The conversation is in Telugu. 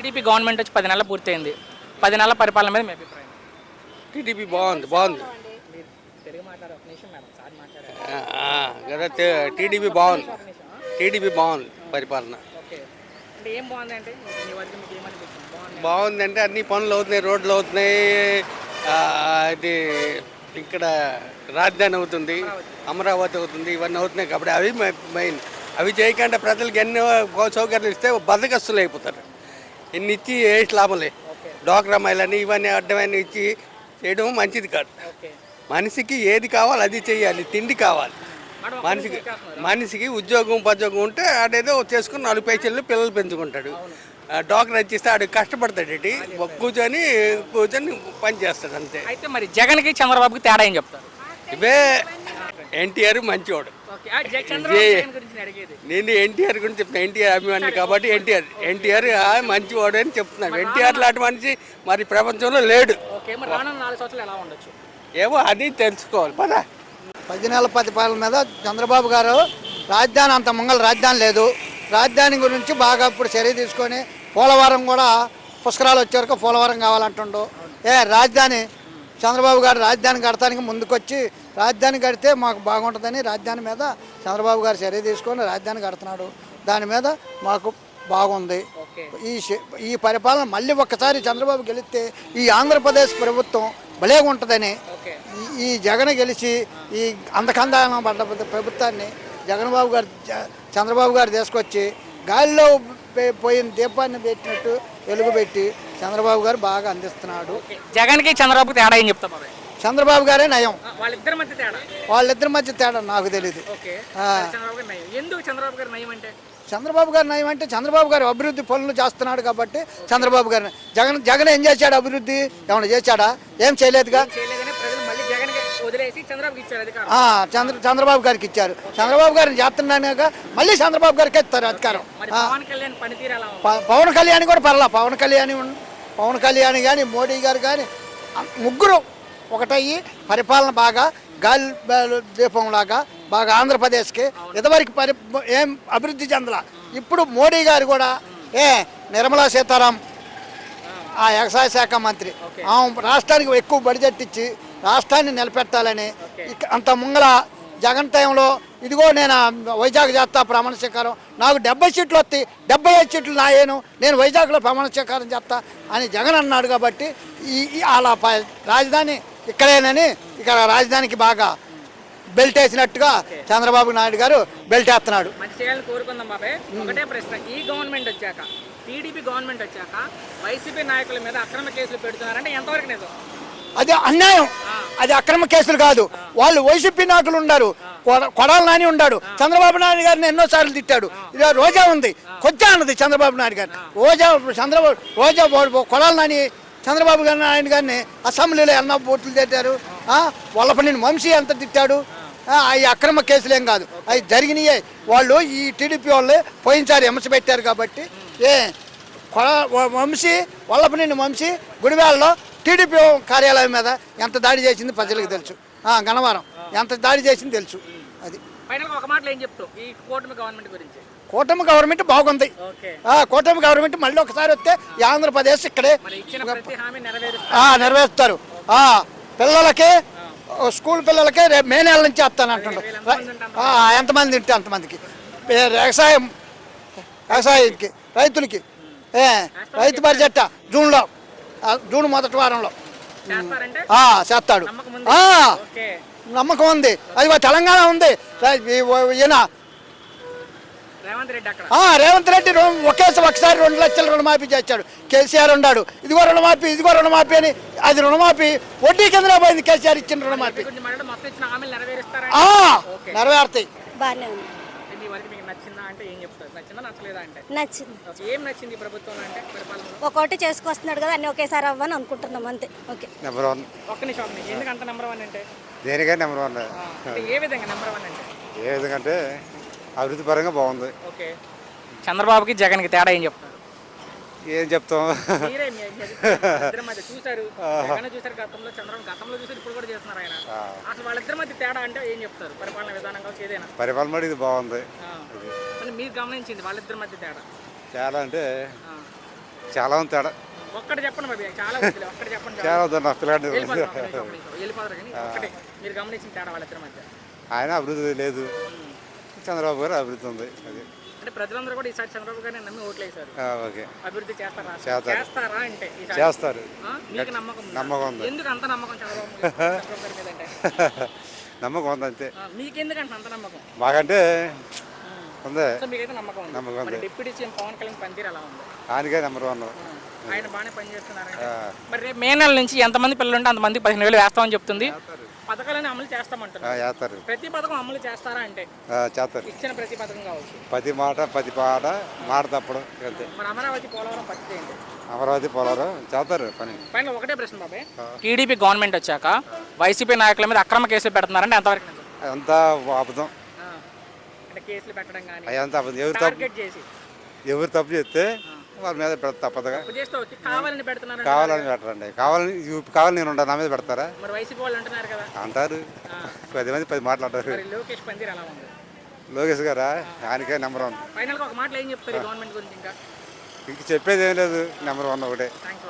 టీడీపీ గవర్నమెంట్ వచ్చి 10 నెలలు పూర్తయింది. 10 నెలల పరిపాలన మీద మీ అభిప్రాయం? టీడీపీ బాగుంది. మీరు తెలుగు మాట్లాడారు, ఒక నిమిషం మేడం, సార్ మాట్లాడారు. కదా టీడీపీ బాగుంది పరిపాలన. ఓకే, అంటే ఏం బాగుంది అంటే మీ వద్ద మీకు ఏమనిపిస్తుంది? బాగుందంటే అన్ని పనులు అవుతున్నాయి, రోడ్లు అవుతున్నాయి, ఇది ఇక్కడ రాజధాని అవుతుంది, అమరావతి అవుతుంది, ఇవన్నీ అవుతున్నాయి కాబట్టి అవి మెయిన్. అవి చేయకుండా ప్రజలకు ఎన్నో సౌకర్యాలు ఇస్తే బద్దకస్తులు అయిపోతారు. ఇన్ని ఇచ్చి ఏ లాభంలే. డోక్రా మహిళని ఇవన్నీ అడ్డమైన ఇచ్చి చేయడం మంచిది కాదు. మనిషికి ఏది కావాలి అది చేయాలి. తిండి కావాలి మనిషికి ఉద్యోగం ఉంటే ఆడేదో చేసుకుని 4 పైసలు పిల్లలు పెంచుకుంటాడు. డోక్రా ఇచ్చిస్తే ఆడు కష్టపడతాడు, కూర్చొని పని చేస్తాడు అంతే. అయితే మరి జగన్కి చంద్రబాబుకి తేడా ఏం చెప్తారు? ఇవే ఎన్టీఆర్ మంచివాడు. నేను ఎన్టీఆర్ గురించి చెప్తాను. ఎన్టీఆర్ అభిమాని కాబట్టి ఎన్టీఆర్ మంచివాడు అని చెప్తున్నాను. ఎన్టీఆర్ లాంటి మనిషి మరి ప్రపంచంలో లేడు. ఏమో అది తెలుసుకోవాలి. 10 నెలల పరిపాలన మీద చంద్రబాబు గారు రాజధాని అంత మంగళ రాజధాని లేదు. రాజధాని గురించి బాగా ఇప్పుడు చర్య తీసుకొని పోలవరం కూడా పుష్కరాలు వచ్చే వరకు పోలవరం కావాలంటుండు. రాజధాని చంద్రబాబు గారు రాజధాని కడతానికి ముందుకొచ్చి రాజధాని కడితే మాకు బాగుంటుందని రాజధాని మీద చంద్రబాబు గారు చర్య తీసుకొని రాజధాని కడుతున్నాడు. దాని మీద మాకు బాగుంది. ఈ పరిపాలన మళ్ళీ ఒక్కసారి చంద్రబాబు గెలిస్తే ఈ ఆంధ్రప్రదేశ్ ప్రభుత్వం భలేగా ఉంటుందని ఈ జగన్ గెలిచి ఈ అందకందాన పడ్డ ప్రభుత్వాన్ని చంద్రబాబు గారు తీసుకొచ్చి గాలిలో పోయిన దీపాన్ని పెట్టినట్టు వెలుగు పెట్టి చంద్రబాబు గారు బాగా అందిస్తున్నాడు. జగన్కి చంద్రబాబుకి తేడా ఏం చెప్తాం? చంద్రబాబు గారే నయం. వాళ్ళిద్దరి మధ్య తేడా నాకు తెలియదు. చంద్రబాబు గారు నయం అంటే చంద్రబాబు గారు అభివృద్ధి పనులు చేస్తున్నాడు కాబట్టి చంద్రబాబు గారు. జగన్ ఏం చేశాడు? అభివృద్ధి ఏమైనా చేశాడా? ఏం చేయలేదుగా. చంద్రబాబు గారికి ఇచ్చారు. చంద్రబాబు గారిని చేస్తున్నాక మళ్ళీ చంద్రబాబు గారికి ఇస్తారు అధికారం. పవన్ కళ్యాణ్ కూడా పర్లా. పవన్ కళ్యాణ్ కానీ మోడీ గారు కానీ ముగ్గురు ఒకటయ్యి పరిపాలన బాగా గాలి దీపంలాగా బాగా ఆంధ్రప్రదేశ్కి ఇదివరకు ఏం అభివృద్ధి చెందల. ఇప్పుడు మోడీ గారు కూడా నిర్మలా సీతారాం ఆ వ్యవసాయ శాఖ మంత్రి రాష్ట్రానికి ఎక్కువ బడ్జెట్ ఇచ్చి రాష్ట్రాన్ని నిలబెట్టాలని అంత ముంగల జగన్ టైంలో ఇదిగో నేను వైజాగ్ చేస్తా ప్రమాణ స్వీకారం, నాకు 70 సీట్లు వస్తాయి, 75 సీట్లు నేను వైజాగ్లో ప్రమాణ స్వీకారం చేస్తా అని జగన్ అన్నాడు. కాబట్టి అలా రాజధాని ఇక్కడేనని ఇక్కడ రాజధానికి బాగా బెల్ట్ వేసినట్టుగా చంద్రబాబు నాయుడు గారు బెల్ట్ వేస్తున్నాడు. కోరుకుందాం బాబాయ్. ఒకటే ప్రశ్న, ఈ గవర్నమెంట్ వచ్చాక టీడీపీ గవర్నమెంట్ వచ్చాక వైసీపీ నాయకుల మీద అక్రమ కేసులు పెడుతున్నారంటే ఎంతవరకు నిజం? అది అన్యాయం. అది అక్రమ కేసులు కాదు. వాళ్ళు వైసీపీ నాయకులు ఉన్నారు. కొడాల నాని ఉన్నాడు. చంద్రబాబు నాయుడు గారిని ఎన్నోసార్లు తిట్టాడు. రోజా ఉంది, కొద్దిగా అన్నది చంద్రబాబు నాయుడు గారు. రోజా కొడాల నాని చంద్రబాబు నాయుడు గారిని అసెంబ్లీలో ఎన్నో బోట్లు తిట్టారు. వల్లపనేని వంశీ ఎంత తిట్టాడు. అవి అక్రమ కేసులు ఏం కాదు, అవి జరిగినాయే. వాళ్ళు ఈ టీడీపీ వాళ్ళు పోయినసారి విమర్శ పెట్టారు కాబట్టి వల్లపనేని వంశీ గుడివాడలో టీడీపీ కార్యాలయం మీద ఎంత దాడి చేసింది ప్రజలకు తెలుసు. గన్నవరం ఎంత దాడి చేసింది తెలుసు. అది కూటమి గవర్నమెంట్ బాగుంది. కూటమి గవర్నమెంట్ మళ్ళీ ఒకసారి వస్తే ఈ ఆంధ్రప్రదేశ్ ఇక్కడే నెరవేరుస్తారు. పిల్లలకి స్కూల్ పిల్లలకి రేపు మే నెల నుంచి వస్తాను అంటుండ్రు. ఎంతమంది ఉంటే అంతమందికి వ్యవసాయానికి రైతులకి రైతు బడ్జెట్ జూన్ మొదటి వారంలో చేస్తాడు. నమ్మకం ఉంది. అది తెలంగాణ ఉంది. ఈయన రేవంత్ రెడ్డి ఒకసారి 2 లక్షల రుణమాఫీ చేశాడు. కేసీఆర్ ఉన్నాడు, ఇదిగో రుణమాఫీ అని. అది రుణమాఫీ వడ్డీ కింద పోయింది. కేసీఆర్ ఇచ్చిన రుణమాఫీ నెరవేరుతాయి. ఒకటి చేసుకొస్తున్నాడు కదా, అన్ని ఒకేసారి అవ్వని అనుకుంటున్నాం అంతే. ఓకే, ఏ విధంగా అంటే అభివృద్ధి పరంగా బాగుంది. చంద్రబాబుకి జగన్కి తేడా ఏం చెప్తారు? ఏం చెప్తాం, పరిపాలన మరి ఇది బాగుంది. మీరు గమనించింది వాళ్ళిద్దరి మధ్య తేడా చాలా అంటే చాలా ఉంది తేడా. ఒక్కటి చెప్పండి బాబు, చాలా వద్దులే, ఒక్కటి చెప్పండి చాలా ఉంది నా పిల్లగాడు. వెళ్ళిపోతారు, ఒక్క నిమిషం, ఒక్క నిమిషం. వెళ్ళిపోతారు కానీ ఒక్కటే మీరు గమనించిన తేడా వాళ్ళిద్దరి మధ్య. ఆయన అభివృద్ధి లేదు, చంద్రబాబు గారు అభివృద్ధి ఉంది. అది అంటే ప్రజలందరూ కూడా ఈసారి చంద్రబాబు గారిని నమ్మి ఓట్లేశారు. ఓకే, అభివృద్ధి చేస్తారా చేస్తారు. చేస్తారా అంటే ఈసారి? చేస్తారు. మీకు నమ్మకం ఉందా? నమ్మకం ఉంది. ఎందుకు అంత నమ్మకం చంద్రబాబు గారి మీద అంటే? నమ్మకం ఉంది అంతే. మీకెందుకంటే అంత నమ్మకం? మాకంటే ఉంది, సో మీకైతే నమ్మకం ఉంది. నమ్మకం ఉంది. మరి డిప్యూటీ సీఎం పవన్ కళ్యాణ్ పనితీరు ఎలా ఉంది? ఆయనకే నెంబర్ 1. ఆయన బాగానే పనిచేస్తున్నారు. మరి రేపు మే నెల నుంచి ఎంతమంది పిల్లలు ఉంటే అంతమంది 15,000 వేస్తామని చెప్తుంది. పథకాలను అమలు చేస్తామంటున్నారు. చేస్తారు. ప్రతి పథకం అమలు చేస్తారా అంటే? చేస్తారు. ఇచ్చిన ప్రతి పథకం కావచ్చు. ప్రతి మాట ప్రతి పాట మాట తప్పడం అంతే. మరి అమరావతి పోలవరం పరిస్థితి ఏంటి? అమరావతి పోలారు చేస్తారు పని. పైన ఒకటే ప్రశ్న బాబాయ్, టీడీపీ గవర్నమెంట్ వచ్చాక వైసీపీ నాయకుల మీద అక్రమ కేసులు పెడుతున్నారంటే ఎంతవరకు నిజం? అంతా అబద్ధం. అంటే కేసులు పెట్టడం కానీ అదంతా అబద్ధం. ఎవరు తప్పు టార్గెట్ చేసి ఎవరు తప్పు చేస్తే వాళ్ళ మీద పెడతా తప్పదుగా. చేస్తూ వచ్చి కావాలని పెడుతున్నారు. కావాలని పెట్టరండి. కావాలని నేను ఉంటాను, నా మీద పెడతారా మరి వైసీపీ వాళ్ళు అంటున్నారు కదా. అంటారు. 10 మంది 10 మాట్లాడతారు. మరి లోకేష్ పనితీరు ఎలా ఉంది? లోకేష్ గారా ఆయనకే నెంబర్ 1. ఫైనల్గా ఒక మాటలు ఏం చెప్తారు ఈ గవర్నమెంట్ గురించి? ఇంకా ఇంక చెప్పేది ఏం లేదు, నెంబర్ 1 ఒకటే. థ్యాంక్స్.